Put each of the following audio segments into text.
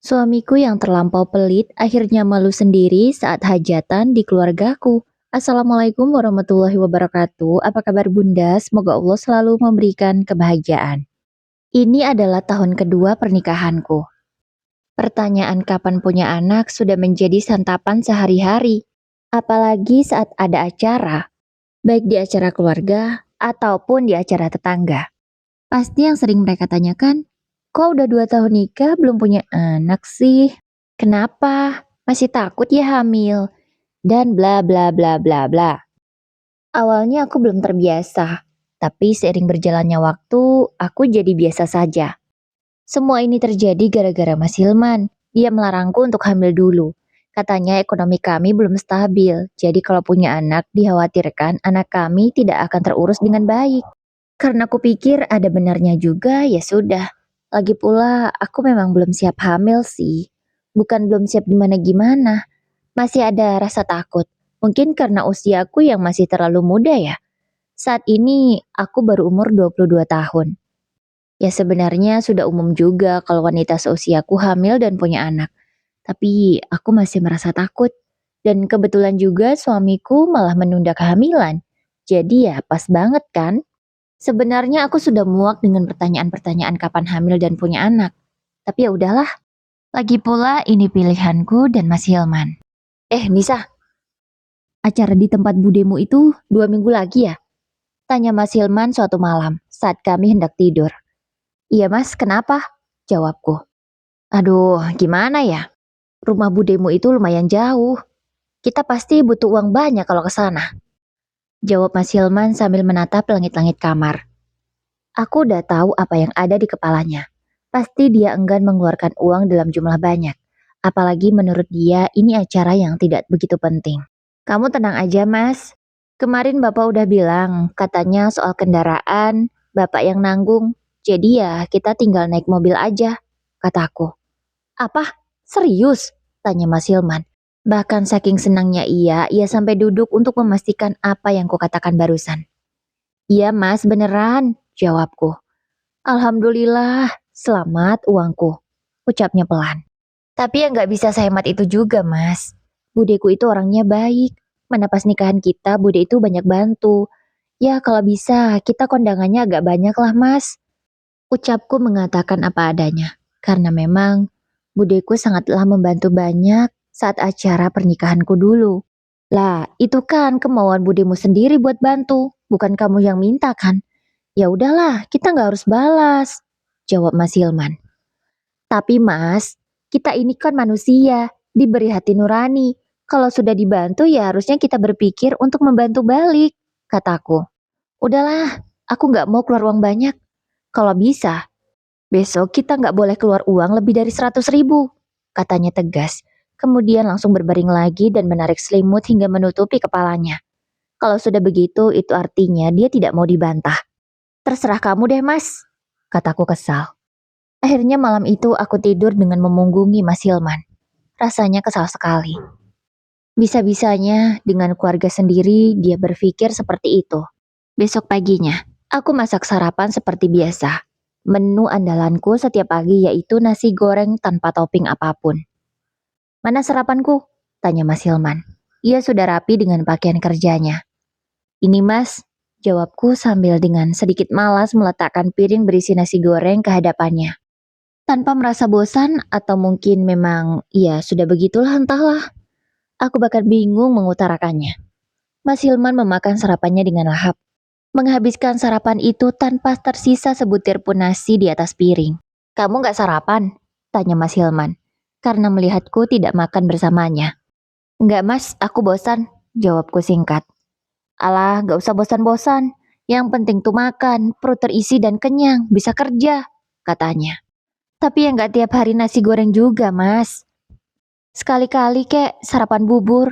Suamiku yang terlampau pelit akhirnya malu sendiri saat hajatan di keluargaku. Assalamualaikum warahmatullahi wabarakatuh. Apa kabar Bunda? Semoga Allah selalu memberikan kebahagiaan. Ini adalah tahun kedua pernikahanku. Pertanyaan kapan punya anak sudah menjadi santapan sehari-hari. Apalagi saat ada acara, baik di acara keluarga ataupun di acara tetangga. Pasti yang sering mereka tanyakan, kok udah 2 tahun nikah belum punya anak sih? Kenapa? Masih takut ya hamil? Dan bla bla bla bla bla. Awalnya aku belum terbiasa, tapi seiring berjalannya waktu, aku jadi biasa saja. Semua ini terjadi gara-gara Mas Hilman. Dia melarangku untuk hamil dulu. Katanya ekonomi kami belum stabil, jadi kalau punya anak dikhawatirkan anak kami tidak akan terurus dengan baik. Karena aku pikir ada benarnya juga, ya sudah. Lagi pula, aku memang belum siap hamil sih. Bukan belum siap gimana-gimana. Masih ada rasa takut. Mungkin karena usiaku yang masih terlalu muda ya. Saat ini, aku baru umur 22 tahun. Ya sebenarnya sudah umum juga kalau wanita seusiaku hamil dan punya anak. Tapi aku masih merasa takut. Dan kebetulan juga suamiku malah menunda kehamilan. Jadi ya pas banget kan? Sebenarnya aku sudah muak dengan pertanyaan-pertanyaan kapan hamil dan punya anak. Tapi ya udahlah, lagi pula ini pilihanku dan Mas Hilman. Nisa, acara di tempat budemu itu 2 minggu lagi ya? Tanya Mas Hilman suatu malam saat kami hendak tidur. Iya mas, kenapa? Jawabku. Aduh, gimana ya? Rumah budemu itu lumayan jauh. Kita pasti butuh uang banyak kalau ke sana. Jawab Mas Hilman sambil menatap langit-langit kamar. Aku udah tahu apa yang ada di kepalanya. Pasti dia enggan mengeluarkan uang dalam jumlah banyak. Apalagi menurut dia ini acara yang tidak begitu penting. Kamu tenang aja mas. Kemarin bapak udah bilang, katanya soal kendaraan, bapak yang nanggung. Jadi ya kita tinggal naik mobil aja, kataku. Apa? Serius? Tanya Mas Hilman. Bahkan saking senangnya ia sampai duduk untuk memastikan apa yang kukatakan barusan. Iya mas, beneran, jawabku. Alhamdulillah, selamat uangku, ucapnya pelan. Tapi ya nggak bisa sehemat itu juga mas. Budeku itu orangnya baik. Mana pas nikahan kita, bude itu banyak bantu. Ya kalau bisa, kita kondangannya agak banyak lah mas. Ucapku mengatakan apa adanya. Karena memang, budeku sangatlah membantu banyak saat acara pernikahanku dulu. Lah, itu kan kemauan budemu sendiri buat bantu, bukan kamu yang minta kan? Ya udahlah, kita nggak harus balas, jawab Mas Hilman. Tapi Mas, kita ini kan manusia, diberi hati nurani. Kalau sudah dibantu ya harusnya kita berpikir untuk membantu balik, kataku. Udahlah, aku nggak mau keluar uang banyak. Kalau bisa, besok kita nggak boleh keluar uang lebih dari 100.000, katanya tegas. Kemudian langsung berbaring lagi dan menarik selimut hingga menutupi kepalanya. Kalau sudah begitu, itu artinya dia tidak mau dibantah. Terserah kamu deh mas, kataku kesal. Akhirnya malam itu aku tidur dengan memunggungi Mas Hilman. Rasanya kesal sekali. Bisa-bisanya dengan keluarga sendiri dia berpikir seperti itu. Besok paginya, aku masak sarapan seperti biasa. Menu andalanku setiap pagi yaitu nasi goreng tanpa topping apapun. Mana sarapanku? Tanya Mas Hilman. Ia sudah rapi dengan pakaian kerjanya. Ini mas, jawabku sambil dengan sedikit malas meletakkan piring berisi nasi goreng ke hadapannya. Tanpa merasa bosan atau mungkin memang ya sudah begitulah entahlah. Aku bahkan bingung mengutarakannya. Mas Hilman memakan sarapannya dengan lahap. Menghabiskan sarapan itu tanpa tersisa sebutir pun nasi di atas piring. Kamu gak sarapan? Tanya Mas Hilman. Karena melihatku tidak makan bersamanya. Enggak mas, aku bosan. Jawabku singkat. Alah, gak usah bosan-bosan. Yang penting tuh makan, perut terisi dan kenyang, bisa kerja, katanya. Tapi ya nggak tiap hari nasi goreng juga, Mas. Sekali-kali kek sarapan bubur,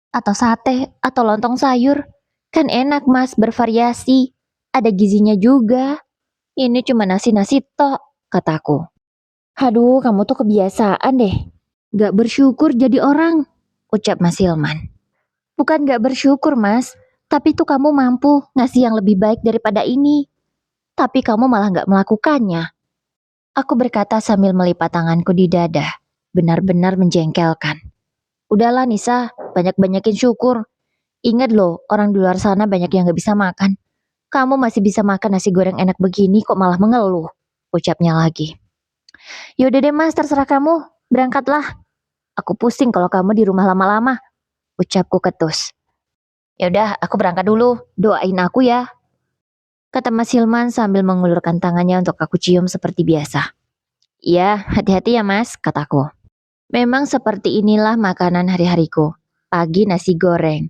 atau sate, atau lontong sayur. Kan enak, Mas, bervariasi. Ada gizinya juga. Ini cuma nasi-nasi tok, kataku. Aduh, kamu tuh kebiasaan deh. Gak bersyukur jadi orang, ucap Mas Hilman. Bukan gak bersyukur, Mas. Tapi tuh kamu mampu ngasih yang lebih baik daripada ini. Tapi kamu malah gak melakukannya. Aku berkata sambil melipat tanganku di dada. Benar-benar menjengkelkan. Udahlah Nisa, banyak-banyakin syukur. Ingat loh, orang di luar sana banyak yang gak bisa makan. Kamu masih bisa makan nasi goreng enak begini kok malah mengeluh. Ucapnya lagi. Yaudah deh mas, terserah kamu. Berangkatlah. Aku pusing kalau kamu di rumah lama-lama. Ucapku ketus. Yaudah, aku berangkat dulu. Doain aku ya. Kata Mas Hilman sambil mengulurkan tangannya untuk aku cium seperti biasa. Iya, hati-hati ya mas, kataku. Memang seperti inilah makanan hari-hariku. Pagi nasi goreng.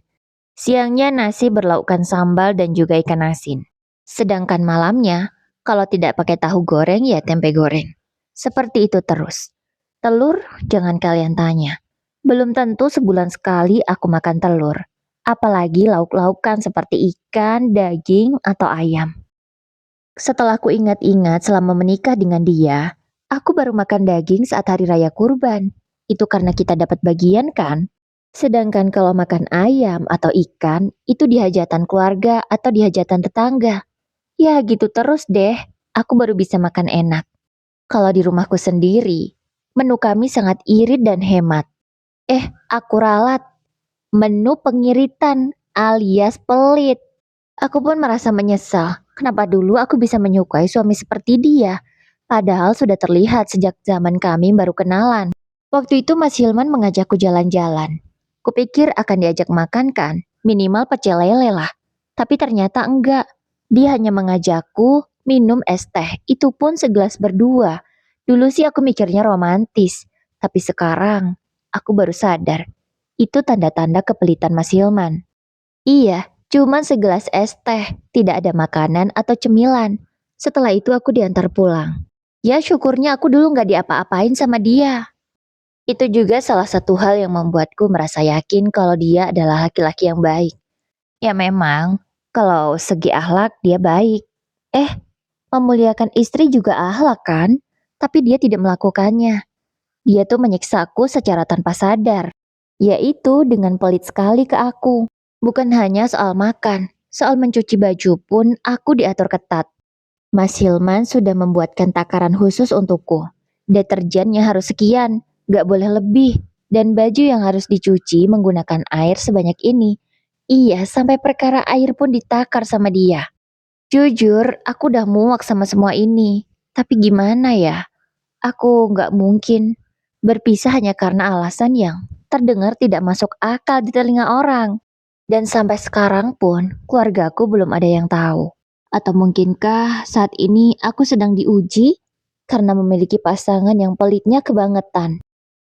Siangnya nasi berlaukkan sambal dan juga ikan asin. Sedangkan malamnya, kalau tidak pakai tahu goreng ya tempe goreng. Seperti itu terus. Telur, jangan kalian tanya. Belum tentu sebulan sekali aku makan telur. Apalagi lauk-laukan seperti ikan, daging, atau ayam. Setelah ku ingat-ingat selama menikah dengan dia, aku baru makan daging saat hari raya kurban. Itu karena kita dapat bagian kan? Sedangkan kalau makan ayam atau ikan, itu di hajatan keluarga atau di hajatan tetangga. Ya gitu terus deh, aku baru bisa makan enak. Kalau di rumahku sendiri, menu kami sangat irit dan hemat. Aku ralat. Menu pengiritan alias pelit. Aku pun merasa menyesal. Kenapa dulu aku bisa menyukai suami seperti dia? Padahal sudah terlihat sejak zaman kami baru kenalan. Waktu itu Mas Hilman mengajakku jalan-jalan. Kupikir akan diajak makan kan, minimal pecel lele lah. Tapi ternyata enggak. Dia hanya mengajakku minum es teh, itu pun segelas berdua. Dulu sih aku mikirnya romantis, tapi sekarang aku baru sadar. Itu tanda-tanda kepelitan Mas Hilman. Iya, cuman segelas es teh, tidak ada makanan atau cemilan. Setelah itu aku diantar pulang. Ya syukurnya aku dulu nggak diapa-apain sama dia. Itu juga salah satu hal yang membuatku merasa yakin kalau dia adalah laki-laki yang baik. Ya memang, kalau segi akhlak dia baik. Eh, memuliakan istri juga akhlak kan? Tapi dia tidak melakukannya. Dia tuh menyiksaku secara tanpa sadar. Yaitu dengan pelit sekali ke aku. Bukan hanya soal makan, soal mencuci baju pun aku diatur ketat. Mas Hilman sudah membuatkan takaran khusus untukku. Deterjennya harus sekian, gak boleh lebih. Dan baju yang harus dicuci menggunakan air sebanyak ini. Iya, sampai perkara air pun ditakar sama dia. Jujur, aku udah muak sama semua ini. Tapi gimana ya? Aku gak mungkin berpisah hanya karena alasan yang terdengar tidak masuk akal di telinga orang. Dan sampai sekarang pun, keluargaku belum ada yang tahu. Atau mungkinkah saat ini aku sedang diuji karena memiliki pasangan yang pelitnya kebangetan.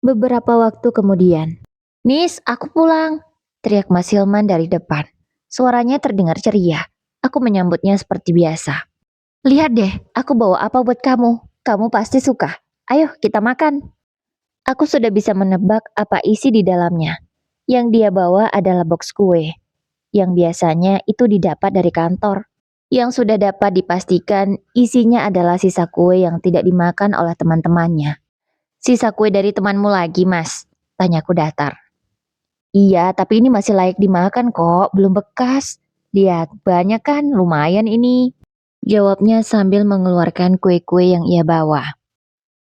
Beberapa waktu kemudian, Nis, aku pulang, teriak Mas Hilman dari depan. Suaranya terdengar ceria. Aku menyambutnya seperti biasa. Lihat deh, aku bawa apa buat kamu. Kamu pasti suka. Ayo, kita makan. Aku sudah bisa menebak apa isi di dalamnya. Yang dia bawa adalah box kue, yang biasanya itu didapat dari kantor. Yang sudah dapat dipastikan isinya adalah sisa kue yang tidak dimakan oleh teman-temannya. Sisa kue dari temanmu lagi, Mas? Tanyaku datar. Iya, tapi ini masih layak dimakan kok, belum bekas. Lihat, banyak kan, lumayan ini. Jawabnya sambil mengeluarkan kue-kue yang ia bawa.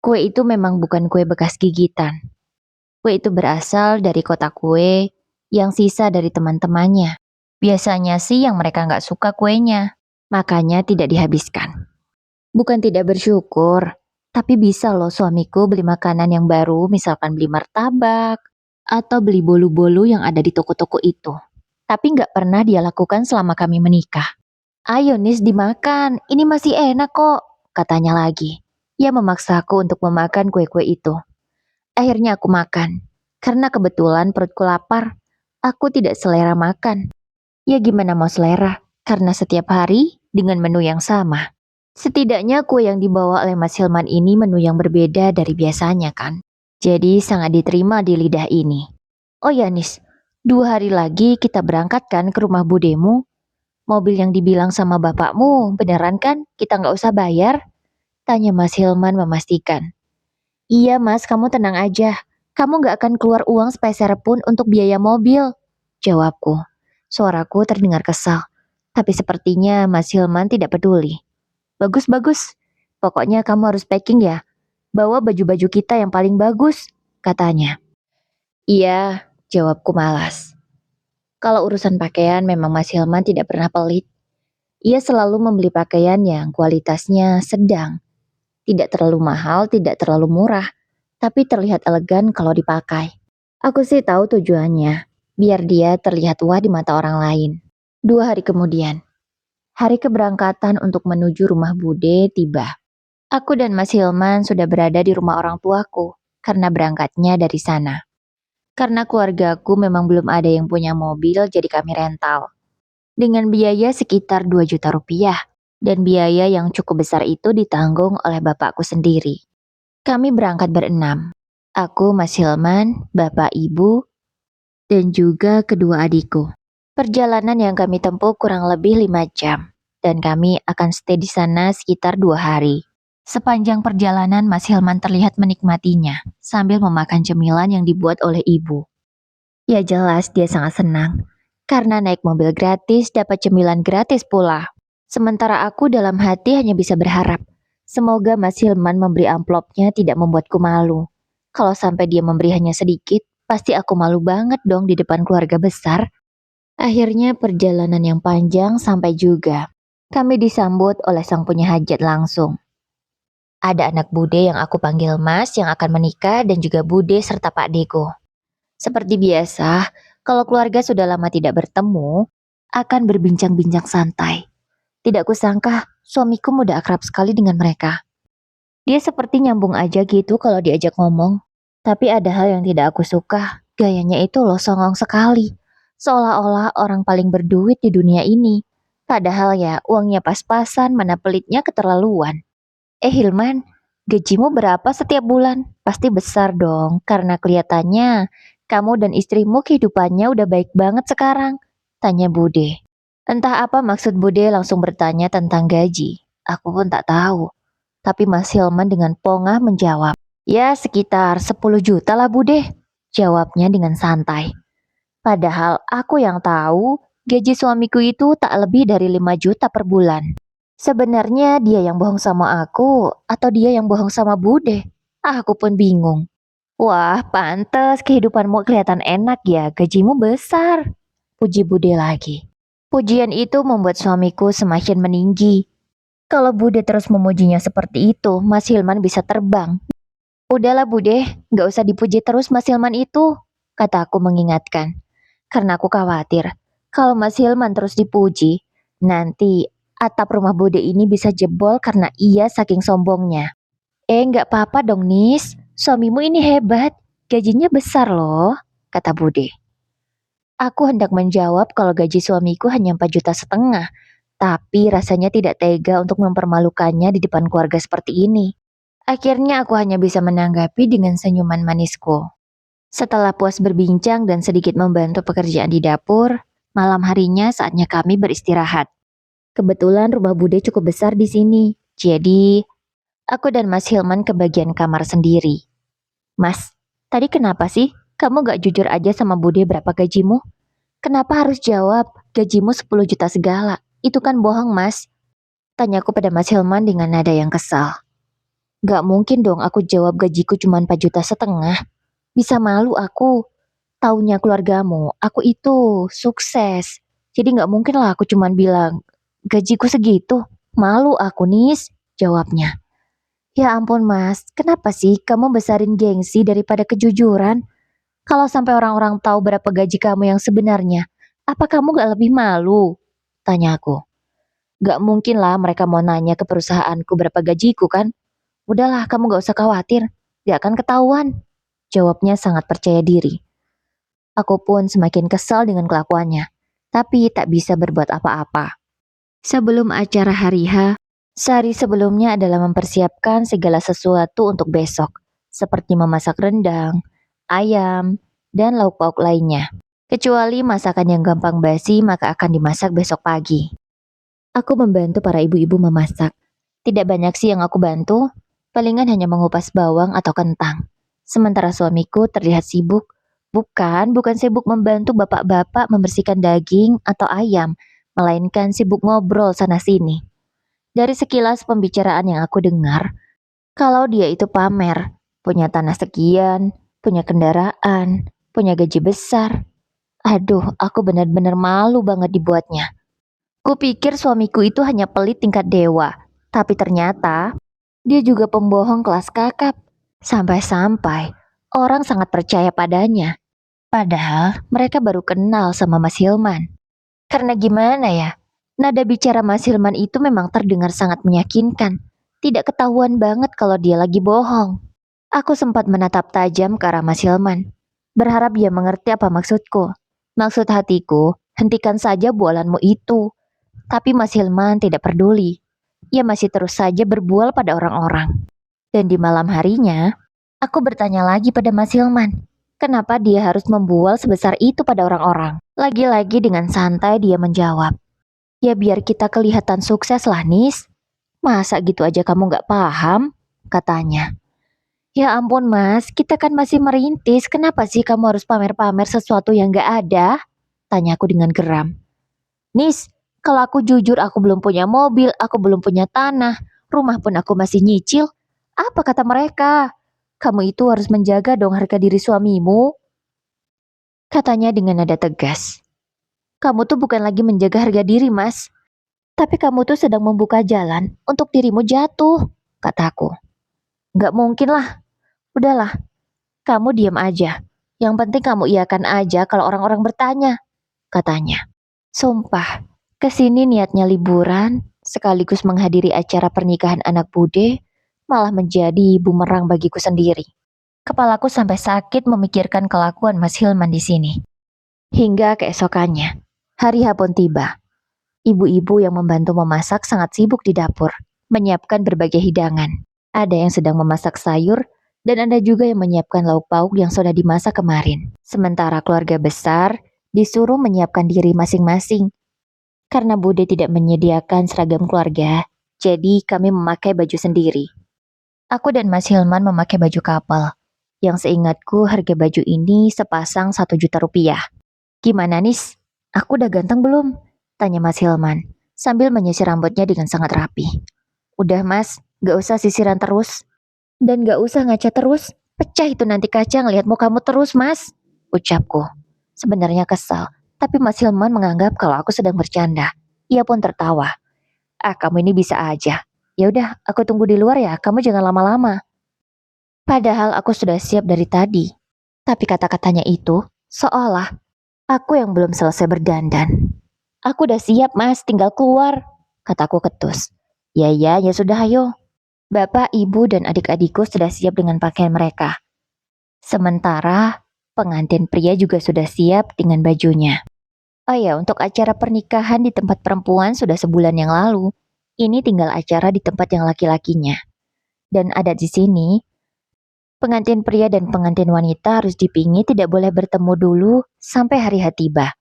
Kue itu memang bukan kue bekas gigitan. Kue itu berasal dari kotak kue yang sisa dari teman-temannya. Biasanya sih yang mereka nggak suka kuenya, makanya tidak dihabiskan. Bukan tidak bersyukur, tapi bisa loh suamiku beli makanan yang baru, misalkan beli martabak, atau beli bolu-bolu yang ada di toko-toko itu. Tapi nggak pernah dia lakukan selama kami menikah. Ayo Nis dimakan, ini masih enak kok, katanya lagi. Ia memaksaku untuk memakan kue-kue itu. Akhirnya aku makan, karena kebetulan perutku lapar. Aku tidak selera makan. Ya gimana mau selera, karena setiap hari dengan menu yang sama. Setidaknya kue yang dibawa oleh Mas Hilman ini menu yang berbeda dari biasanya kan. Jadi sangat diterima di lidah ini. Oh ya Nis, 2 hari lagi kita berangkat kan ke rumah budemu. Mobil yang dibilang sama bapakmu beneran kan kita nggak usah bayar? Tanya Mas Hilman memastikan. Iya mas, kamu tenang aja. Kamu nggak akan keluar uang sepeser pun untuk biaya mobil. Jawabku. Suaraku terdengar kesal. Tapi sepertinya Mas Hilman tidak peduli. Bagus-bagus. Pokoknya kamu harus packing ya. Bawa baju-baju kita yang paling bagus, katanya. Iya, jawabku malas. Kalau urusan pakaian memang Mas Hilman tidak pernah pelit. Ia selalu membeli pakaian yang kualitasnya sedang. Tidak terlalu mahal, tidak terlalu murah, tapi terlihat elegan kalau dipakai. Aku sih tahu tujuannya, biar dia terlihat wah di mata orang lain. 2 hari kemudian, hari keberangkatan untuk menuju rumah Bude tiba. Aku dan Mas Hilman sudah berada di rumah orang tuaku, karena berangkatnya dari sana. Karena keluargaku memang belum ada yang punya mobil, jadi kami rental. Dengan biaya sekitar 2 juta rupiah, dan biaya yang cukup besar itu ditanggung oleh bapakku sendiri. Kami berangkat berenam. Aku, Mas Hilman, bapak ibu, dan juga kedua adikku. Perjalanan yang kami tempuh kurang lebih 5 jam, dan kami akan stay di sana sekitar 2 hari. Sepanjang perjalanan Mas Hilman terlihat menikmatinya, sambil memakan cemilan yang dibuat oleh ibu. Ya jelas dia sangat senang, karena naik mobil gratis dapat cemilan gratis pula. Sementara aku dalam hati hanya bisa berharap, semoga Mas Hilman memberi amplopnya tidak membuatku malu. Kalau sampai dia memberi hanya sedikit, pasti aku malu banget dong di depan keluarga besar. Akhirnya perjalanan yang panjang sampai juga. Kami disambut oleh sang punya hajat langsung. Ada anak Bude yang aku panggil Mas yang akan menikah dan juga Bude serta Pak Deko. Seperti biasa, kalau keluarga sudah lama tidak bertemu, akan berbincang-bincang santai. Tidak kusangka, suamiku mudah akrab sekali dengan mereka. Dia seperti nyambung aja gitu kalau diajak ngomong. Tapi ada hal yang tidak aku suka, gayanya itu loh songong sekali. Seolah-olah orang paling berduit di dunia ini. Padahal ya, uangnya pas-pasan, mana pelitnya keterlaluan. Hilman, gajimu berapa setiap bulan? Pasti besar dong, karena kelihatannya kamu dan istrimu kehidupannya udah baik banget sekarang. Tanya Bude. Entah apa maksud Bude langsung bertanya tentang gaji. Aku pun tak tahu. Tapi Mas Hilman dengan pongah menjawab. Ya sekitar 10 juta lah Bude. Jawabnya dengan santai. Padahal aku yang tahu gaji suamiku itu tak lebih dari 5 juta per bulan. Sebenarnya dia yang bohong sama aku atau dia yang bohong sama Bude? Aku pun bingung. Wah, pantes kehidupanmu kelihatan enak ya, gajimu besar. Puji Bude lagi. Pujian itu membuat suamiku semakin meninggi. Kalau Bude terus memujinya seperti itu, Mas Hilman bisa terbang. Udahlah Bude, gak usah dipuji terus Mas Hilman itu, kata aku mengingatkan. Karena aku khawatir, kalau Mas Hilman terus dipuji, nanti atap rumah Bude ini bisa jebol karena ia saking sombongnya. Nggak apa-apa dong Nis, suamimu ini hebat, gajinya besar loh, kata Bude. Aku hendak menjawab kalau gaji suamiku hanya 4,5 juta, tapi rasanya tidak tega untuk mempermalukannya di depan keluarga seperti ini. Akhirnya aku hanya bisa menanggapi dengan senyuman manisku. Setelah puas berbincang dan sedikit membantu pekerjaan di dapur, malam harinya saatnya kami beristirahat. Kebetulan rumah Bude cukup besar di sini, jadi aku dan Mas Hilman ke bagian kamar sendiri. Mas, tadi kenapa sih kamu gak jujur aja sama Bude berapa gajimu? Kenapa harus jawab gajimu 10 juta segala? Itu kan bohong Mas. Tanyaku pada Mas Hilman dengan nada yang kesal. Gak mungkin dong aku jawab gajiku cuma 4,5 juta. Bisa malu aku. Taunya keluargamu, aku itu sukses. Jadi gak mungkin lah aku cuma bilang gajiku segitu. Malu aku Nis, jawabnya. Ya ampun Mas, kenapa sih kamu besarin gengsi daripada kejujuran? Kalau sampai orang-orang tahu berapa gaji kamu yang sebenarnya, apa kamu gak lebih malu? Tanya aku. Gak mungkin lah mereka mau nanya ke perusahaanku berapa gajiku kan? Udahlah kamu gak usah khawatir, gak akan ketahuan. Jawabnya sangat percaya diri. Aku pun semakin kesal dengan kelakuannya, tapi tak bisa berbuat apa-apa. Sebelum acara hari H, sehari sebelumnya adalah mempersiapkan segala sesuatu untuk besok, seperti memasak rendang, ayam, dan lauk pauk lainnya. Kecuali masakan yang gampang basi maka akan dimasak besok pagi. Aku membantu para ibu-ibu memasak. Tidak banyak sih yang aku bantu, palingan hanya mengupas bawang atau kentang. Sementara suamiku terlihat sibuk. Bukan sibuk membantu bapak-bapak membersihkan daging atau ayam, melainkan sibuk ngobrol sana-sini. Dari sekilas pembicaraan yang aku dengar, Kalau dia itu pamer, punya tanah sekian, punya kendaraan, punya gaji besar. Aduh, aku benar-benar malu banget dibuatnya. Kupikir suamiku itu hanya pelit tingkat dewa, tapi ternyata dia juga pembohong kelas kakap. Sampai-sampai orang sangat percaya padanya. Padahal mereka baru kenal sama Mas Hilman. Karena gimana ya, nada bicara Mas Hilman itu memang terdengar sangat meyakinkan. Tidak ketahuan banget kalau dia lagi bohong. Aku sempat menatap tajam ke arah Mas Hilman, berharap dia mengerti apa maksudku. Maksud hatiku, hentikan saja bualanmu itu. Tapi Mas Hilman tidak peduli. Ia masih terus saja berbual pada orang-orang. Dan di malam harinya, aku bertanya lagi pada Mas Hilman, kenapa dia harus membual sebesar itu pada orang-orang? Lagi-lagi dengan santai dia menjawab, ya biar kita kelihatan sukses lah Nis. Masa gitu aja kamu gak paham? Katanya. Ya ampun mas, kita kan masih merintis, kenapa sih kamu harus pamer-pamer sesuatu yang gak ada? Tanyaku dengan geram. Nis, kalau aku jujur aku belum punya mobil, aku belum punya tanah, rumah pun aku masih nyicil. Apa kata mereka? Kamu itu harus menjaga dong harga diri suamimu. Katanya dengan nada tegas. Kamu tuh bukan lagi menjaga harga diri mas, tapi kamu tuh sedang membuka jalan untuk dirimu jatuh, kataku. Gak mungkin lah, udahlah, kamu diam aja. Yang penting kamu iakan aja kalau orang-orang bertanya, katanya. Sumpah, kesini niatnya liburan, sekaligus menghadiri acara pernikahan anak bude, malah menjadi bumerang bagiku sendiri. Kepalaku sampai sakit memikirkan kelakuan Mas Hilman di sini. Hingga keesokannya, hari H pun tiba. Ibu-ibu yang membantu memasak sangat sibuk di dapur, menyiapkan berbagai hidangan. Ada yang sedang memasak sayur, dan ada juga yang menyiapkan lauk pauk yang sudah dimasak kemarin. Sementara keluarga besar disuruh menyiapkan diri masing-masing. Karena Bude tidak menyediakan seragam keluarga, jadi kami memakai baju sendiri. Aku dan Mas Hilman memakai baju couple. Yang seingatku harga baju ini sepasang 1 juta rupiah. Gimana Nis? Aku udah ganteng belum? Tanya Mas Hilman, sambil menyisir rambutnya dengan sangat rapi. Udah mas, gak usah sisiran terus. Dan gak usah ngaca terus. Pecah itu nanti kaca ngeliat mukamu terus mas. Ucapku. Sebenarnya kesal, tapi Mas Hilman menganggap kalau aku sedang bercanda. Ia pun tertawa. Ah kamu ini bisa aja. Ya udah, aku tunggu di luar ya, kamu jangan lama-lama. Padahal aku sudah siap dari tadi. Tapi kata-katanya itu seolah aku yang belum selesai berdandan. Aku udah siap mas, tinggal keluar, kataku ketus. Ya ya sudah ayo. Bapak, ibu, dan adik-adikku sudah siap dengan pakaian mereka. Sementara pengantin pria juga sudah siap dengan bajunya. Oh ya, untuk acara pernikahan di tempat perempuan sudah sebulan yang lalu. Ini tinggal acara di tempat yang laki-lakinya. Dan ada di sini, pengantin pria dan pengantin wanita harus dipingit tidak boleh bertemu dulu sampai hari H tiba.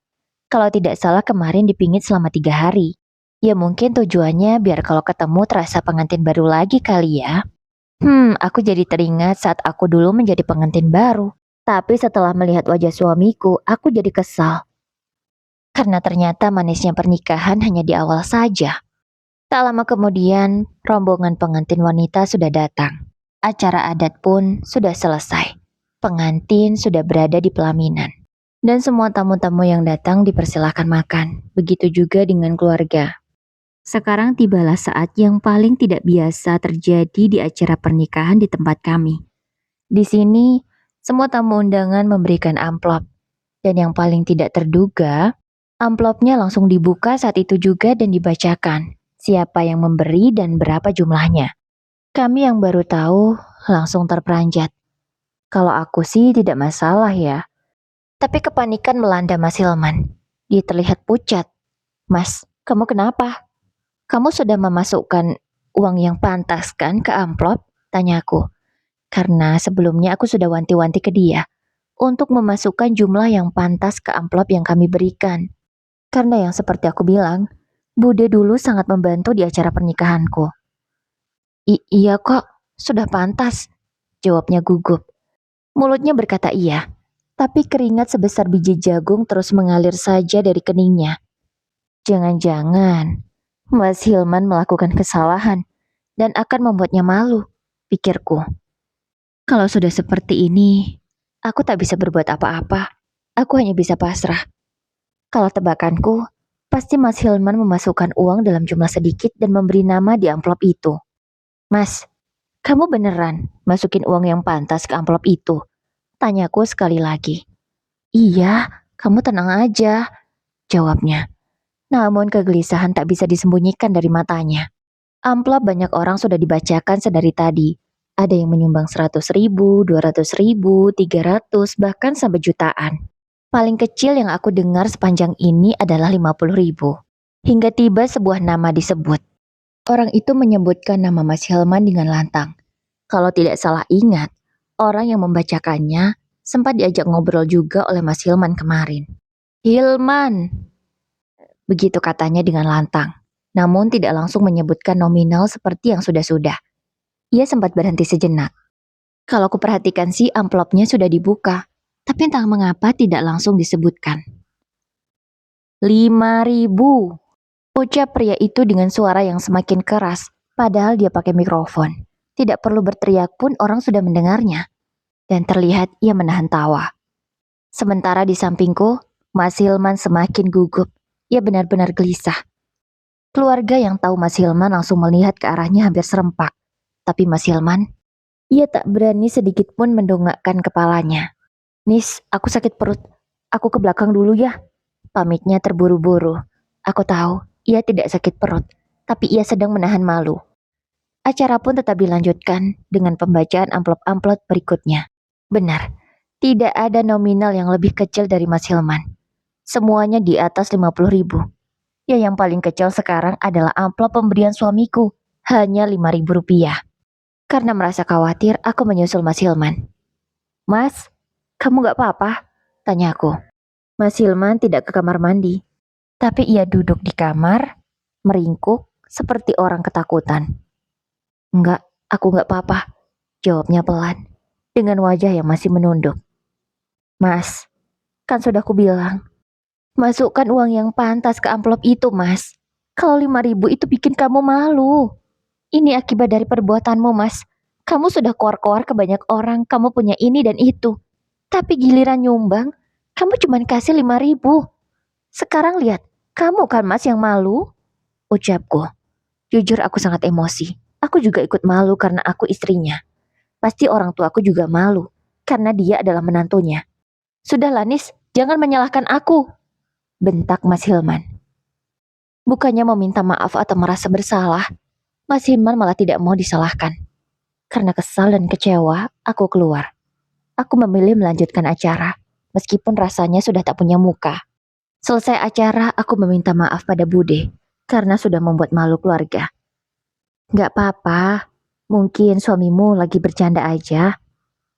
Kalau tidak salah kemarin dipingit selama 3 hari. Ya mungkin tujuannya biar kalau ketemu terasa pengantin baru lagi kali ya. Aku jadi teringat saat aku dulu menjadi pengantin baru. Tapi setelah melihat wajah suamiku, aku jadi kesal. Karena ternyata manisnya pernikahan hanya di awal saja. Tak lama kemudian, rombongan pengantin wanita sudah datang. Acara adat pun sudah selesai. Pengantin sudah berada di pelaminan. Dan semua tamu-tamu yang datang dipersilahkan makan. Begitu juga dengan keluarga. Sekarang tibalah saat yang paling tidak biasa terjadi di acara pernikahan di tempat kami. Di sini, semua tamu undangan memberikan amplop. Dan yang paling tidak terduga, amplopnya langsung dibuka saat itu juga dan dibacakan. Siapa yang memberi dan berapa jumlahnya. Kami yang baru tahu langsung terperanjat. Kalau aku sih tidak masalah ya. Tapi kepanikan melanda Mas Hilman. Dia terlihat pucat. Mas, kamu kenapa? Kamu sudah memasukkan uang yang pantas kan ke amplop? Tanyaku. Karena sebelumnya aku sudah wanti-wanti ke dia untuk memasukkan jumlah yang pantas ke amplop yang kami berikan. Karena yang seperti aku bilang, Bude dulu sangat membantu di acara pernikahanku. Iya kok, sudah pantas, jawabnya gugup. Mulutnya berkata iya, tapi keringat sebesar biji jagung terus mengalir saja dari keningnya. Jangan-jangan Mas Hilman melakukan kesalahan dan akan membuatnya malu. pikirku. Kalau sudah seperti ini, aku tak bisa berbuat apa-apa. Aku hanya bisa pasrah. Kalau tebakanku, pasti Mas Hilman memasukkan uang dalam jumlah sedikit dan memberi nama di amplop itu. Mas, kamu beneran masukin uang yang pantas ke amplop itu? Tanyaku sekali lagi. Iya, kamu tenang aja, jawabnya. Namun kegelisahan tak bisa disembunyikan dari matanya. Amplop banyak orang sudah dibacakan sedari tadi. Ada yang menyumbang 100.000, 200.000, 300, bahkan sampai jutaan. Paling kecil yang aku dengar sepanjang ini adalah 50.000. Hingga tiba sebuah nama disebut. Orang itu menyebutkan nama Mas Hilman dengan lantang. Kalau tidak salah ingat, orang yang membacakannya sempat diajak ngobrol juga oleh Mas Hilman kemarin. Hilman, begitu katanya dengan lantang. Namun tidak langsung menyebutkan nominal seperti yang sudah-sudah. Ia sempat berhenti sejenak. Kalau kuperhatikan sih amplopnya sudah dibuka, tapi entah mengapa tidak langsung disebutkan. 5.000, ucap pria itu dengan suara yang semakin keras, padahal dia pakai mikrofon. Tidak perlu berteriak pun orang sudah mendengarnya. Dan terlihat ia menahan tawa. Sementara di sampingku, Mas Hilman semakin gugup. Ia benar-benar gelisah. Keluarga yang tahu Mas Hilman langsung melihat ke arahnya hampir serempak. Tapi Mas Hilman, ia tak berani sedikit pun mendongakkan kepalanya. Nis, aku sakit perut. Aku ke belakang dulu ya. Pamitnya terburu-buru. Aku tahu, ia tidak sakit perut. Tapi ia sedang menahan malu. Acara pun tetap dilanjutkan dengan pembacaan amplop-amplop berikutnya. Benar, tidak ada nominal yang lebih kecil dari Mas Hilman. Semuanya di atas 50.000. Ya yang paling kecil sekarang adalah amplop pemberian suamiku. Hanya 5.000 rupiah. Karena merasa khawatir, aku menyusul Mas Hilman. Mas, kamu gak apa-apa? Tanyaku. Mas Hilman tidak ke kamar mandi. Tapi ia duduk di kamar, meringkuk seperti orang ketakutan. Enggak, aku gak apa-apa. Jawabnya pelan, dengan wajah yang masih menunduk. Mas, kan sudah kubilang, masukkan uang yang pantas ke amplop itu, Mas. Kalau 5.000 itu bikin kamu malu. Ini akibat dari perbuatanmu, Mas. Kamu sudah koar-koar ke banyak orang, kamu punya ini dan itu. Tapi giliran nyumbang, kamu cuma kasih 5.000. Sekarang lihat, kamu kan Mas yang malu? Ucapku. Jujur aku sangat emosi. Aku juga ikut malu karena aku istrinya. Pasti orang tuaku juga malu, karena dia adalah menantunya. Sudahlah Nis, jangan menyalahkan aku, bentak Mas Hilman. Bukannya meminta maaf atau merasa bersalah, Mas Hilman malah tidak mau disalahkan. Karena kesal dan kecewa, aku keluar. Aku memilih melanjutkan acara, meskipun rasanya sudah tak punya muka. Selesai acara, aku meminta maaf pada Bude, karena sudah membuat malu keluarga. Gak apa-apa, mungkin suamimu lagi bercanda aja.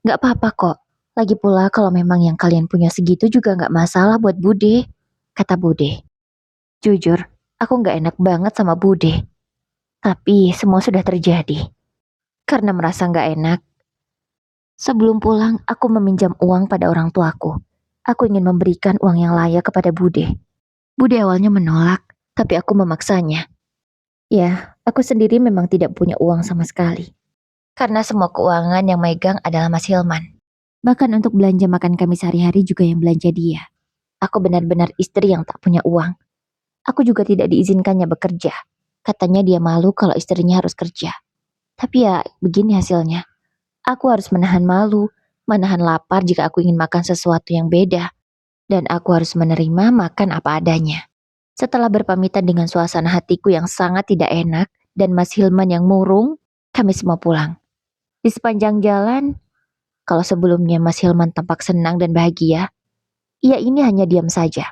Gak apa-apa kok, lagi pula kalau memang yang kalian punya segitu juga gak masalah buat Bude, kata Bude. Jujur, aku gak enak banget sama Bude. Tapi semua sudah terjadi. Karena merasa gak enak, sebelum pulang aku meminjam uang pada orang tuaku. Aku ingin memberikan uang yang layak kepada Bude. Bude awalnya menolak, tapi aku memaksanya. Ya, aku sendiri memang tidak punya uang sama sekali. Karena semua keuangan yang megang adalah Mas Hilman. Bahkan untuk belanja makan kami sehari-hari juga yang belanja dia. Aku benar-benar istri yang tak punya uang. Aku juga tidak diizinkannya bekerja. Katanya dia malu kalau istrinya harus kerja. Tapi ya, begini hasilnya. Aku harus menahan malu, menahan lapar jika aku ingin makan sesuatu yang beda. Dan aku harus menerima makan apa adanya. Setelah berpamitan dengan suasana hatiku yang sangat tidak enak dan Mas Hilman yang murung, kami semua pulang. Di sepanjang jalan, kalau sebelumnya Mas Hilman tampak senang dan bahagia, ia ini hanya diam saja.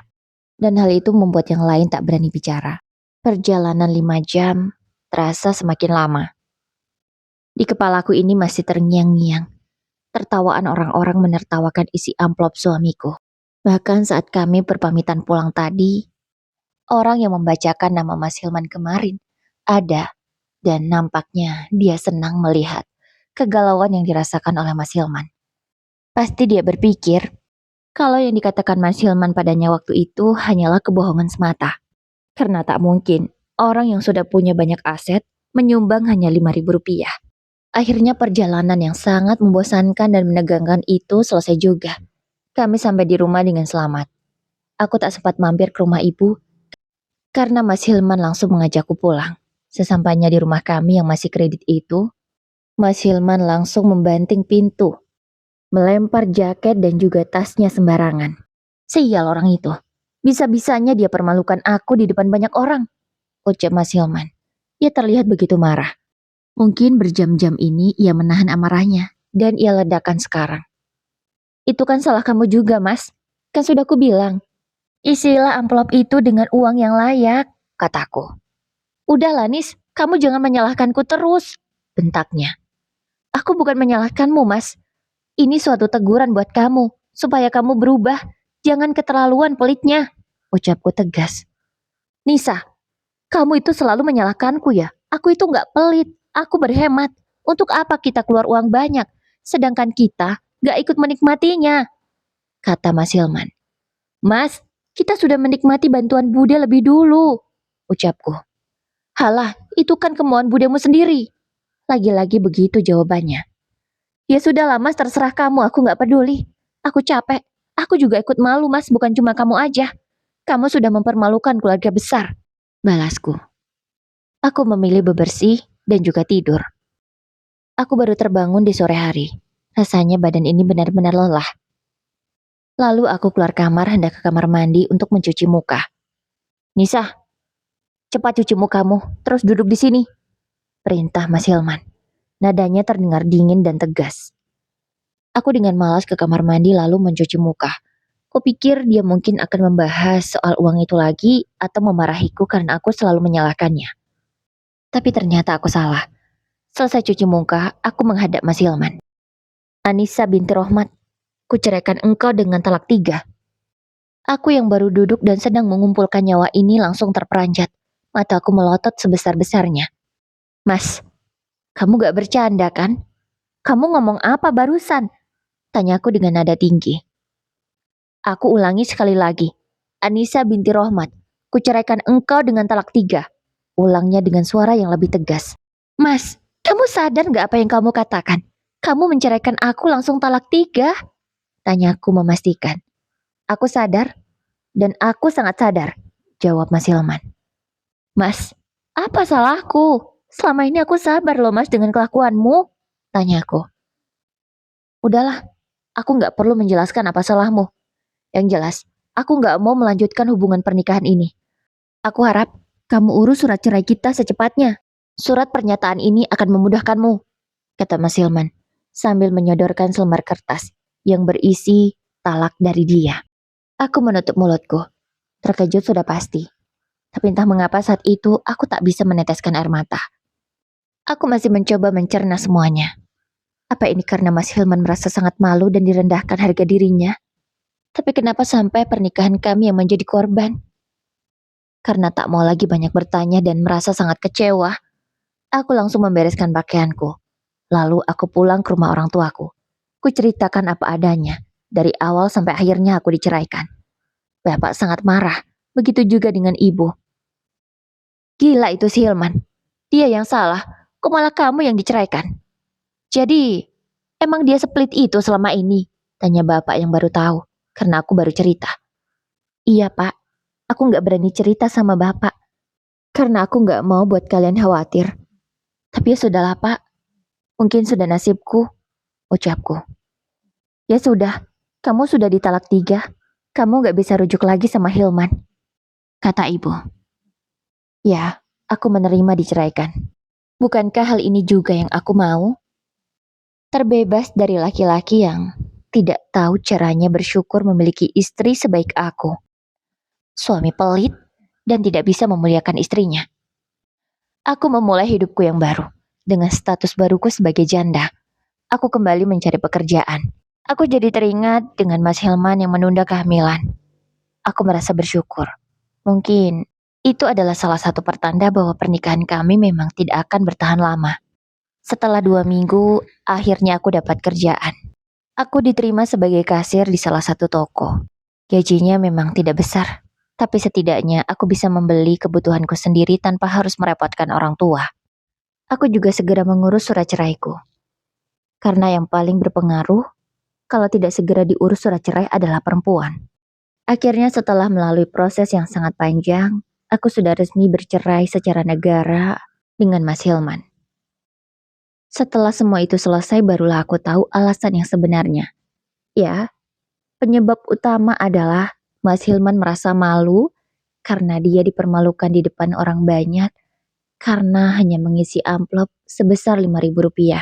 Dan hal itu membuat yang lain tak berani bicara. Perjalanan 5 jam terasa semakin lama. Di kepalaku ini masih terngiang-ngiang. Tertawaan orang-orang menertawakan isi amplop suamiku. Bahkan saat kami berpamitan pulang tadi, orang yang membacakan nama Mas Hilman kemarin ada, dan nampaknya dia senang melihat kegalauan yang dirasakan oleh Mas Hilman. Pasti dia berpikir kalau yang dikatakan Mas Hilman padanya waktu itu hanyalah kebohongan semata. Karena tak mungkin orang yang sudah punya banyak aset menyumbang hanya 5.000 rupiah. Akhirnya perjalanan yang sangat membosankan dan menegangkan itu selesai juga. Kami sampai di rumah dengan selamat. Aku tak sempat mampir ke rumah ibu karena Mas Hilman langsung mengajakku pulang. Sesampainya di rumah kami yang masih kredit itu, Mas Hilman langsung membanting pintu, melempar jaket dan juga tasnya sembarangan. Sial orang itu. Bisa-bisanya dia permalukan aku di depan banyak orang, ucap Mas Hilman. Ia terlihat begitu marah. Mungkin berjam-jam ini ia menahan amarahnya dan ia ledakan sekarang. Itu kan salah kamu juga, Mas. Kan sudah ku bilang, isilah amplop itu dengan uang yang layak, kataku. Udahlah, Nis, kamu jangan menyalahkanku terus, bentaknya. Aku bukan menyalahkanmu, Mas. Ini suatu teguran buat kamu, supaya kamu berubah. Jangan keterlaluan pelitnya, ucapku tegas. Nisa, kamu itu selalu menyalahkanku ya. Aku itu nggak pelit, aku berhemat. Untuk apa kita keluar uang banyak, sedangkan kita nggak ikut menikmatinya, kata Mas Hilman. Mas, kita sudah menikmati bantuan Bude lebih dulu, ucapku. Halah, itu kan kemauan budemu sendiri. Lagi-lagi begitu jawabannya. Ya sudah lah Mas, terserah kamu, aku nggak peduli. Aku capek, aku juga ikut malu Mas, bukan cuma kamu aja. Kamu sudah mempermalukan keluarga besar, balasku. Aku memilih bebersih dan juga tidur. Aku baru terbangun di sore hari. Rasanya badan ini benar-benar lelah. Lalu aku keluar kamar hendak ke kamar mandi untuk mencuci muka. Nisa, cepat cuci mukamu, terus duduk di sini, perintah Mas Hilman. Nadanya terdengar dingin dan tegas. Aku dengan malas ke kamar mandi lalu mencuci muka. Kupikir dia mungkin akan membahas soal uang itu lagi atau memarahiku karena aku selalu menyalahkannya. Tapi ternyata aku salah. Selesai cuci muka, aku menghadap Mas Hilman. Anissa binti Rohmat, kuceraikan engkau dengan talak 3. Aku yang baru duduk dan sedang mengumpulkan nyawa ini langsung terperanjat. Mataku melotot sebesar-besarnya. Mas, kamu gak bercanda kan? Kamu ngomong apa barusan? Tanyaku dengan nada tinggi. Aku ulangi sekali lagi. Anissa binti Rohmat, kuceraikan engkau dengan talak 3. Ulangnya dengan suara yang lebih tegas. Mas, kamu sadar gak apa yang kamu katakan? Kamu menceraikan aku langsung talak 3? Tanyaku memastikan. Aku sadar, dan aku sangat sadar, jawab Mas Hilman. Mas, apa salahku? Selama ini aku sabar loh Mas dengan kelakuanmu, tanyaku. Udahlah, aku gak perlu menjelaskan apa salahmu. Yang jelas, aku gak mau melanjutkan hubungan pernikahan ini. Aku harap kamu urus surat cerai kita secepatnya. Surat pernyataan ini akan memudahkanmu, kata Mas Hilman, sambil menyodorkan selembar kertas yang berisi talak dari dia. Aku menutup mulutku. Terkejut sudah pasti. Tapi entah mengapa saat itu aku tak bisa meneteskan air mata. Aku masih mencoba mencerna semuanya. Apa ini karena Mas Hilman merasa sangat malu dan direndahkan harga dirinya? Tapi kenapa sampai pernikahan kami yang menjadi korban? Karena tak mau lagi banyak bertanya dan merasa sangat kecewa, aku langsung membereskan pakaianku. Lalu aku pulang ke rumah orang tuaku. Kuceritakan apa adanya, dari awal sampai akhirnya aku diceraikan. Bapak sangat marah, begitu juga dengan ibu. Gila itu si Hilman. Dia yang salah, kok malah kamu yang diceraikan? Jadi, emang dia split itu selama ini? Tanya bapak yang baru tahu, karena aku baru cerita. Iya pak, aku gak berani cerita sama bapak. Karena aku gak mau buat kalian khawatir. Tapi ya sudahlah pak, mungkin sudah nasibku, ucapku. Ya sudah, kamu sudah ditalak 3. Kamu gak bisa rujuk lagi sama Hilman, kata ibu. Ya, aku menerima diceraikan. Bukankah hal ini juga yang aku mau? Terbebas dari laki-laki yang tidak tahu caranya bersyukur memiliki istri sebaik aku. Suami pelit dan tidak bisa memuliakan istrinya. Aku memulai hidupku yang baru, dengan status baruku sebagai janda. Aku kembali mencari pekerjaan. Aku jadi teringat dengan Mas Hilman yang menunda kehamilan. Aku merasa bersyukur. Mungkin itu adalah salah satu pertanda bahwa pernikahan kami memang tidak akan bertahan lama. Setelah 2 minggu, akhirnya aku dapat kerjaan. Aku diterima sebagai kasir di salah satu toko. Gajinya memang tidak besar, tapi setidaknya aku bisa membeli kebutuhanku sendiri tanpa harus merepotkan orang tua. Aku juga segera mengurus surat ceraiku. Karena yang paling berpengaruh kalau tidak segera diurus surat cerai adalah perempuan. Akhirnya setelah melalui proses yang sangat panjang, aku sudah resmi bercerai secara negara dengan Mas Hilman. Setelah semua itu selesai barulah aku tahu alasan yang sebenarnya. Ya, penyebab utama adalah Mas Hilman merasa malu karena dia dipermalukan di depan orang banyak karena hanya mengisi amplop sebesar Rp5.000.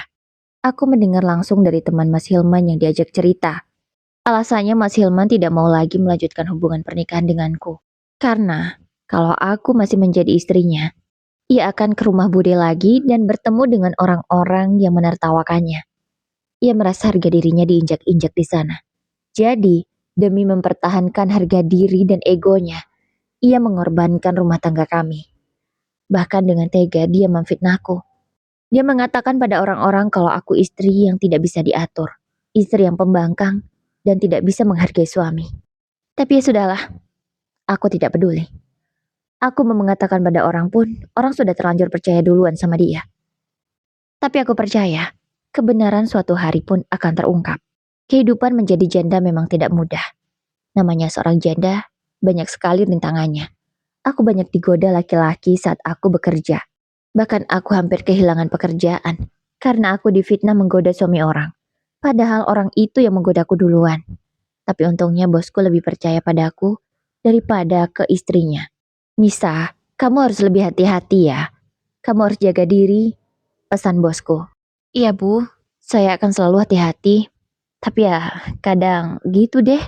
Aku mendengar langsung dari teman Mas Hilman yang diajak cerita. Alasannya Mas Hilman tidak mau lagi melanjutkan hubungan pernikahan denganku. Karena kalau aku masih menjadi istrinya, ia akan ke rumah Bude lagi dan bertemu dengan orang-orang yang menertawakannya. Ia merasa harga dirinya diinjak-injak di sana. Jadi, demi mempertahankan harga diri dan egonya, ia mengorbankan rumah tangga kami. Bahkan dengan tega dia memfitnahku. Dia mengatakan pada orang-orang kalau aku istri yang tidak bisa diatur, istri yang pembangkang, dan tidak bisa menghargai suami. Tapi ya sudahlah, aku tidak peduli. Aku mau mengatakan pada orang pun, orang sudah terlanjur percaya duluan sama dia. Tapi aku percaya, kebenaran suatu hari pun akan terungkap. Kehidupan menjadi janda memang tidak mudah. Namanya seorang janda, banyak sekali rintangannya. Aku banyak digoda laki-laki saat aku bekerja. Bahkan aku hampir kehilangan pekerjaan karena aku difitnah menggoda suami orang. Padahal orang itu yang menggodaku duluan. Tapi untungnya bosku lebih percaya padaku daripada ke istrinya. Nisa, kamu harus lebih hati-hati ya. Kamu harus jaga diri, pesan bosku. Iya bu, saya akan selalu hati-hati. Tapi ya kadang gitu deh.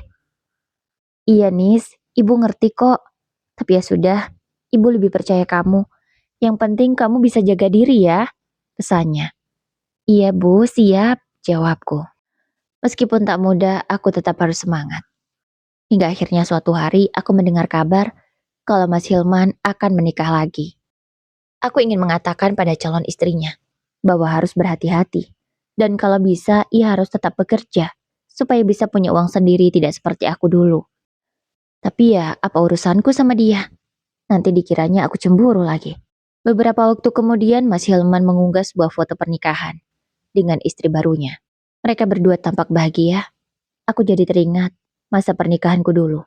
Iya Nis, ibu ngerti kok. Tapi ya sudah, ibu lebih percaya kamu. Yang penting kamu bisa jaga diri ya, pesannya. Iya bu, siap, jawabku. Meskipun tak mudah, aku tetap harus semangat. Hingga akhirnya suatu hari aku mendengar kabar kalau Mas Hilman akan menikah lagi. Aku ingin mengatakan pada calon istrinya bahwa harus berhati-hati. Dan kalau bisa, ia harus tetap bekerja supaya bisa punya uang sendiri tidak seperti aku dulu. Tapi ya, apa urusanku sama dia? Nanti dikiranya aku cemburu lagi. Beberapa waktu kemudian Mas Hilman mengunggah sebuah foto pernikahan dengan istri barunya. Mereka berdua tampak bahagia. Aku jadi teringat masa pernikahanku dulu.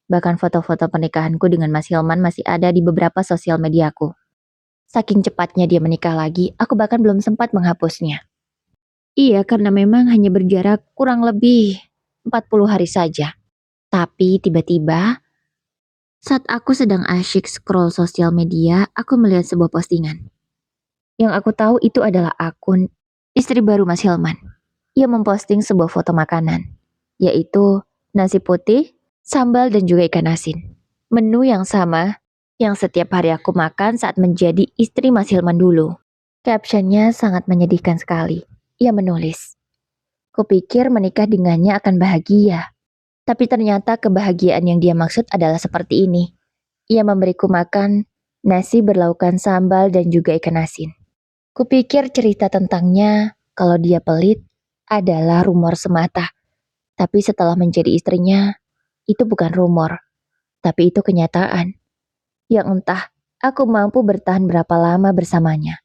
Bahkan foto-foto pernikahanku dengan Mas Hilman masih ada di beberapa sosial mediaku. Saking cepatnya dia menikah lagi, aku bahkan belum sempat menghapusnya. Iya, karena memang hanya berjarak kurang lebih 40 hari saja. Tapi tiba-tiba, saat aku sedang asyik scroll sosial media, aku melihat sebuah postingan. Yang aku tahu itu adalah akun istri baru Mas Hilman. Ia memposting sebuah foto makanan, yaitu nasi putih, sambal dan juga ikan asin. Menu yang sama yang setiap hari aku makan saat menjadi istri Mas Hilman dulu. Captionnya sangat menyedihkan sekali. Ia menulis, "Kupikir menikah dengannya akan bahagia. Tapi ternyata kebahagiaan yang dia maksud adalah seperti ini. Ia memberiku makan nasi berlaukan sambal dan juga ikan asin. Kupikir cerita tentangnya kalau dia pelit adalah rumor semata. Tapi setelah menjadi istrinya, itu bukan rumor, tapi itu kenyataan. Yang entah aku mampu bertahan berapa lama bersamanya."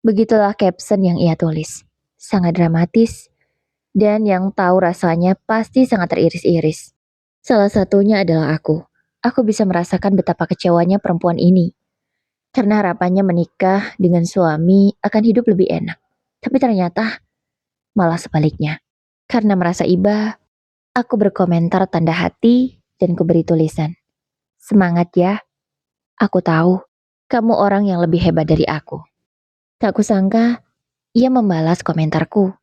Begitulah caption yang ia tulis. Sangat dramatis, dan yang tahu rasanya pasti sangat teriris-iris. Salah satunya adalah aku. Aku bisa merasakan betapa kecewanya perempuan ini. Karena harapannya menikah dengan suami akan hidup lebih enak. Tapi ternyata malah sebaliknya. Karena merasa iba, aku berkomentar tanda hati dan kuberi tulisan. "Semangat ya, aku tahu kamu orang yang lebih hebat dari aku." Tak kusangka, ia membalas komentarku.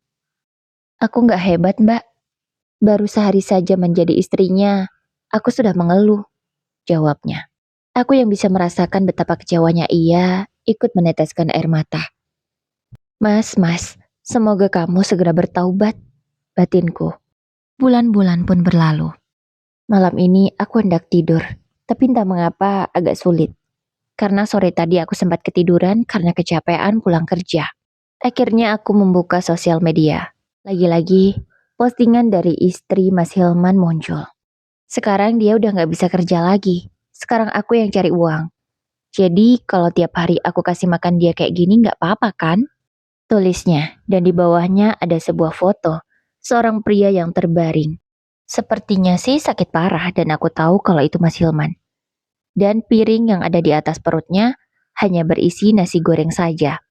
"Aku gak hebat mbak, baru sehari saja menjadi istrinya, aku sudah mengeluh," jawabnya. Aku yang bisa merasakan betapa kecewanya ia ikut meneteskan air mata. Mas, semoga kamu segera bertaubat, batinku. Bulan-bulan pun berlalu. Malam ini aku hendak tidur, tapi entah mengapa agak sulit. Karena sore tadi aku sempat ketiduran karena kecapean pulang kerja. Akhirnya aku membuka sosial media. Lagi-lagi, postingan dari istri Mas Hilman muncul. Sekarang dia udah gak bisa kerja lagi. Sekarang aku yang cari uang. Jadi kalau tiap hari aku kasih makan dia kayak gini nggak apa-apa kan? Tulisnya, dan di bawahnya ada sebuah foto, seorang pria yang terbaring. Sepertinya sih sakit parah dan aku tahu kalau itu Mas Hilman. Dan piring yang ada di atas perutnya hanya berisi nasi goreng saja,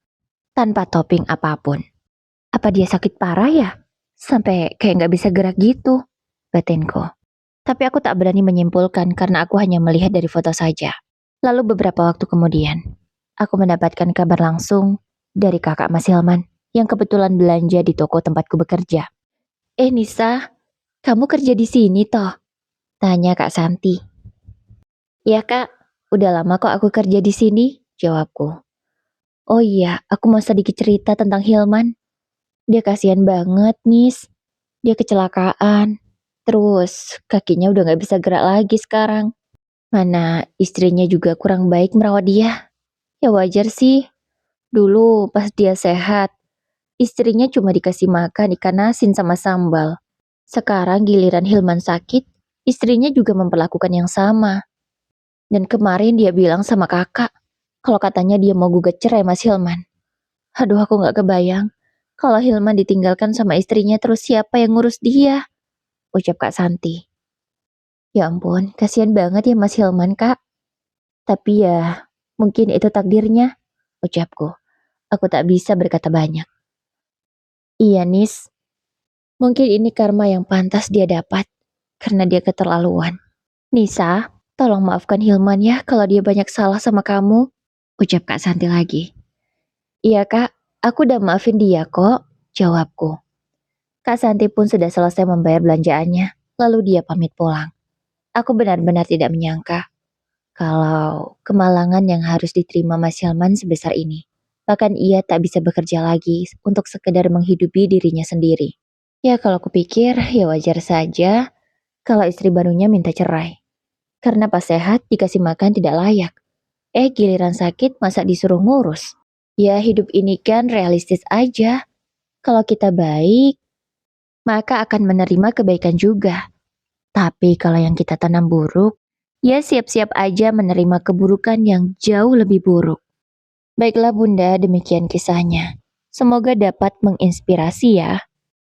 tanpa topping apapun. Apa dia sakit parah ya? Sampai kayak nggak bisa gerak gitu, batinku. Tapi aku tak berani menyimpulkan karena aku hanya melihat dari foto saja. Lalu beberapa waktu kemudian, aku mendapatkan kabar langsung dari kakak Mas Hilman yang kebetulan belanja di toko tempatku bekerja. Nisa, kamu kerja di sini toh? Tanya Kak Santi. Ya kak, udah lama kok aku kerja di sini, jawabku. Oh iya, aku mau sedikit cerita tentang Hilman. Dia kasihan banget, Nis. Dia kecelakaan. Terus kakinya udah gak bisa gerak lagi sekarang. Mana istrinya juga kurang baik merawat dia. Ya wajar sih. Dulu pas dia sehat, istrinya cuma dikasih makan ikan asin sama sambal. Sekarang giliran Hilman sakit, istrinya juga memperlakukan yang sama. Dan kemarin dia bilang sama kakak, kalau katanya dia mau gugat cerai Mas Hilman. Aduh aku gak kebayang. Kalau Hilman ditinggalkan sama istrinya terus siapa yang ngurus dia? Ucap Kak Santi. Ya ampun, kasihan banget ya Mas Hilman kak. Tapi ya, mungkin itu takdirnya, ucapku. Aku tak bisa berkata banyak. Iya Nis, mungkin ini karma yang pantas dia dapat, karena dia keterlaluan. Nisa, tolong maafkan Hilman ya kalau dia banyak salah sama kamu, ucap Kak Santi lagi. Iya kak, aku udah maafin dia kok, jawabku. Kak Santi pun sudah selesai membayar belanjaannya, lalu dia pamit pulang. Aku benar-benar tidak menyangka kalau kemalangan yang harus diterima Mas Hilman sebesar ini. Bahkan ia tak bisa bekerja lagi untuk sekedar menghidupi dirinya sendiri. Ya kalau kupikir ya wajar saja kalau istri barunya minta cerai. Karena pas sehat dikasih makan tidak layak. Giliran sakit masa disuruh ngurus. Ya hidup ini kan realistis aja. Kalau kita baik, maka akan menerima kebaikan juga. Tapi kalau yang kita tanam buruk, ya siap-siap aja menerima keburukan yang jauh lebih buruk. Baiklah Bunda, demikian kisahnya. Semoga dapat menginspirasi ya.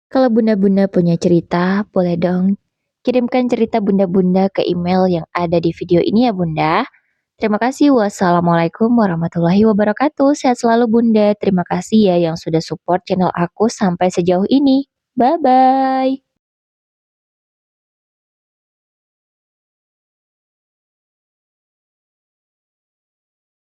Kalau Bunda-Bunda punya cerita, boleh dong kirimkan cerita Bunda-Bunda ke email yang ada di video ini ya Bunda. Terima kasih. Wassalamualaikum warahmatullahi wabarakatuh. Sehat selalu Bunda. Terima kasih ya yang sudah support channel aku sampai sejauh ini. Bye-bye.